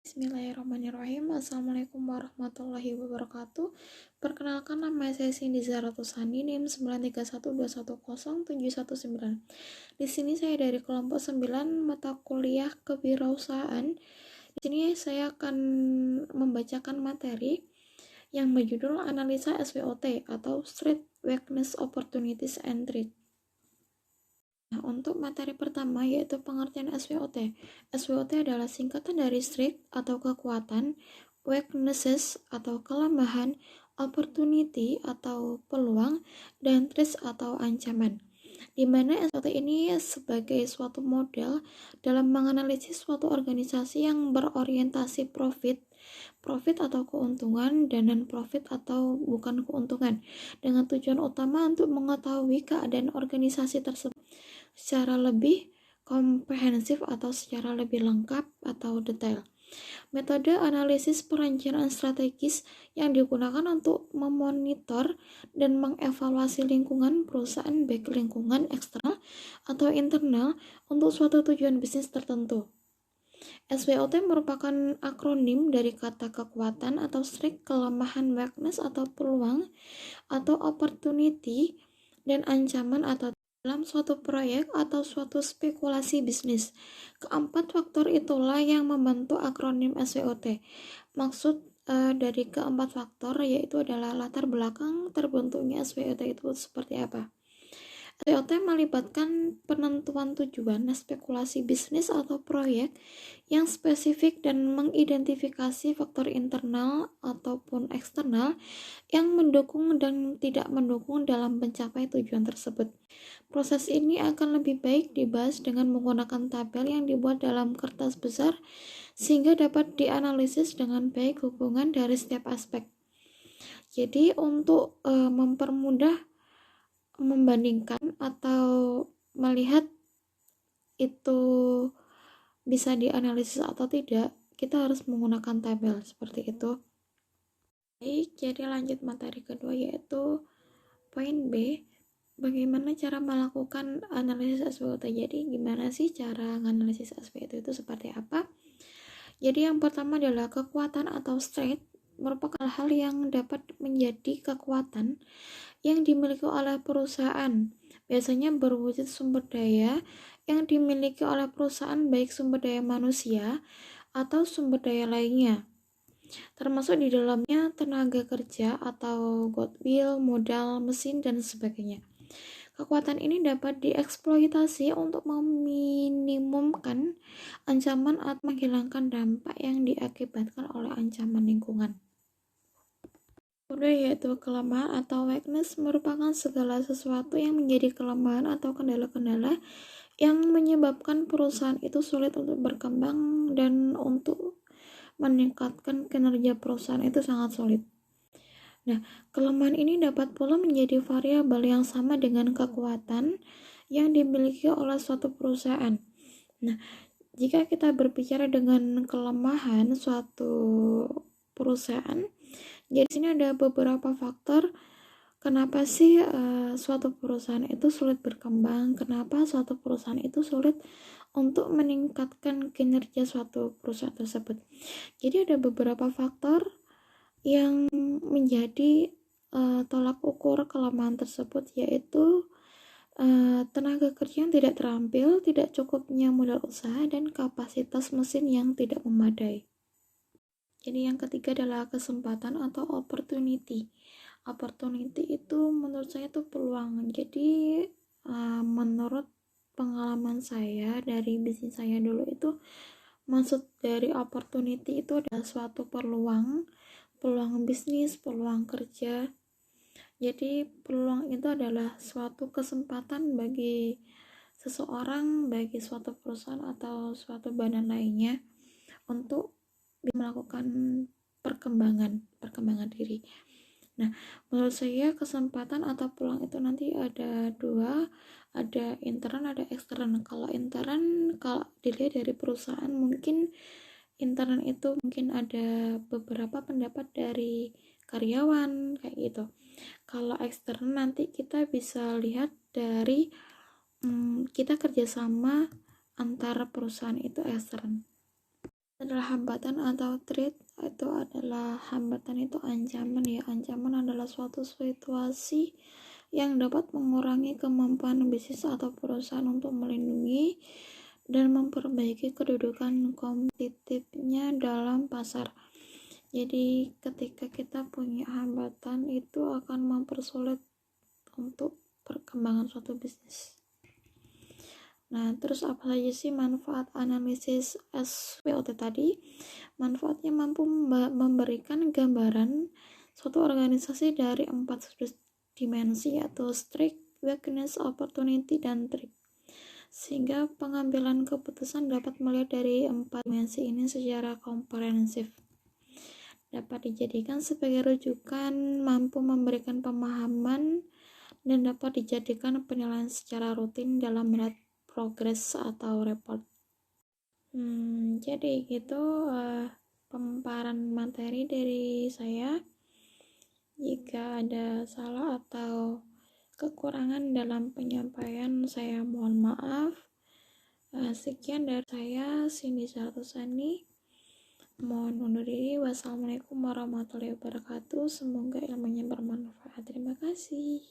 Bismillahirrahmanirrahim. Assalamualaikum warahmatullahi wabarakatuh. Perkenalkan, nama saya Cindy Zaratusani, NIM 931210719. Di sini saya dari kelompok 9 mata kuliah kewirausahaan. Di sini saya akan membacakan materi yang berjudul Analisa SWOT atau Street Weakness Opportunities and Threats. Nah, untuk materi pertama yaitu pengertian SWOT. SWOT adalah singkatan dari strength atau kekuatan, weaknesses atau kelemahan, opportunity atau peluang, dan threats atau ancaman. Di mana SWOT ini sebagai suatu model dalam menganalisis suatu organisasi yang berorientasi profit atau keuntungan, dan non-profit atau bukan keuntungan, dengan tujuan utama untuk mengetahui keadaan organisasi tersebut secara lebih komprehensif atau secara lebih lengkap atau detail. Metode analisis perencanaan strategis yang digunakan untuk memonitor dan mengevaluasi lingkungan perusahaan, baik lingkungan eksternal atau internal, untuk suatu tujuan bisnis tertentu. SWOT merupakan akronim dari kata kekuatan atau strength, kelemahan, weakness atau peluang, atau opportunity, dan ancaman atau dalam suatu proyek atau suatu spekulasi bisnis. Keempat faktor itulah yang membentuk akronim SWOT. Maksud dari keempat faktor yaitu adalah latar belakang terbentuknya SWOT itu seperti apa. SWOT melibatkan penentuan tujuan spekulasi bisnis atau proyek yang spesifik dan mengidentifikasi faktor internal ataupun eksternal yang mendukung dan tidak mendukung dalam mencapai tujuan tersebut. Proses ini akan lebih baik dibahas dengan menggunakan tabel yang dibuat dalam kertas besar sehingga dapat dianalisis dengan baik hubungan dari setiap aspek. Jadi untuk mempermudah membandingkan atau melihat itu bisa dianalisis atau tidak, kita harus menggunakan tabel seperti itu. Baik, jadi lanjut materi kedua yaitu poin B, bagaimana cara melakukan analisis SWOT. Jadi gimana sih cara menganalisis SWOT itu seperti apa? Jadi yang pertama adalah kekuatan atau strength merupakan hal yang dapat menjadi kekuatan yang dimiliki oleh perusahaan. Biasanya berwujud sumber daya yang dimiliki oleh perusahaan, baik sumber daya manusia atau sumber daya lainnya, termasuk di dalamnya tenaga kerja atau goodwill, modal, mesin, dan sebagainya. Kekuatan ini dapat dieksploitasi untuk meminimumkan ancaman atau menghilangkan dampak yang diakibatkan oleh ancaman lingkungan. Kedua yaitu kelemahan atau weakness merupakan segala sesuatu yang menjadi kelemahan atau kendala-kendala yang menyebabkan perusahaan itu sulit untuk berkembang dan untuk meningkatkan kinerja perusahaan itu sangat sulit. Nah, kelemahan ini dapat pula menjadi variabel yang sama dengan kekuatan yang dimiliki oleh suatu perusahaan. Nah, jika kita berbicara dengan kelemahan suatu perusahaan, jadi di sini ada beberapa faktor kenapa sih suatu perusahaan itu sulit berkembang, kenapa suatu perusahaan itu sulit untuk meningkatkan kinerja suatu perusahaan tersebut. Jadi ada beberapa faktor yang menjadi tolak ukur kelemahan tersebut, yaitu tenaga kerja yang tidak terampil, tidak cukupnya modal usaha, dan kapasitas mesin yang tidak memadai. Jadi yang ketiga adalah kesempatan atau opportunity. Opportunity itu menurut saya itu peluang. Jadi menurut pengalaman saya dari bisnis saya dulu itu, maksud dari opportunity itu adalah suatu peluang bisnis, peluang kerja. Jadi peluang itu adalah suatu kesempatan bagi seseorang, bagi suatu perusahaan atau suatu badan lainnya untuk melakukan perkembangan diri. Nah, menurut saya kesempatan atau peluang itu nanti ada dua, ada intern, ada ekstern. Kalau intern, kalau dilihat dari perusahaan, mungkin intern itu mungkin ada beberapa pendapat dari karyawan kayak gitu. Kalau ekstern nanti kita bisa lihat dari kita kerjasama antara perusahaan itu ekstern. adalah hambatan atau threat. Itu adalah hambatan, itu ancaman ya. Ancaman adalah suatu situasi yang dapat mengurangi kemampuan bisnis atau perusahaan untuk melindungi dan memperbaiki kedudukan kompetitifnya dalam pasar. Jadi ketika kita punya hambatan, itu akan mempersulit untuk perkembangan suatu bisnis. Nah, terus apa saja sih manfaat analisis SWOT tadi? Manfaatnya mampu memberikan gambaran suatu organisasi dari 4 dimensi, yaitu strength, weakness, opportunity, dan threat. Sehingga pengambilan keputusan dapat melihat dari 4 dimensi ini secara komprehensif. Dapat dijadikan sebagai rujukan, mampu memberikan pemahaman, dan dapat dijadikan penilaian secara rutin dalam melihat progres atau report. Jadi gitu pemaparan materi dari saya. Jika ada salah atau kekurangan dalam penyampaian, saya mohon maaf. Sekian dari saya, Cindy Sartusani. Mohon undur diri. Wassalamualaikum warahmatullahi wabarakatuh. Semoga ilmunya bermanfaat. Terima kasih.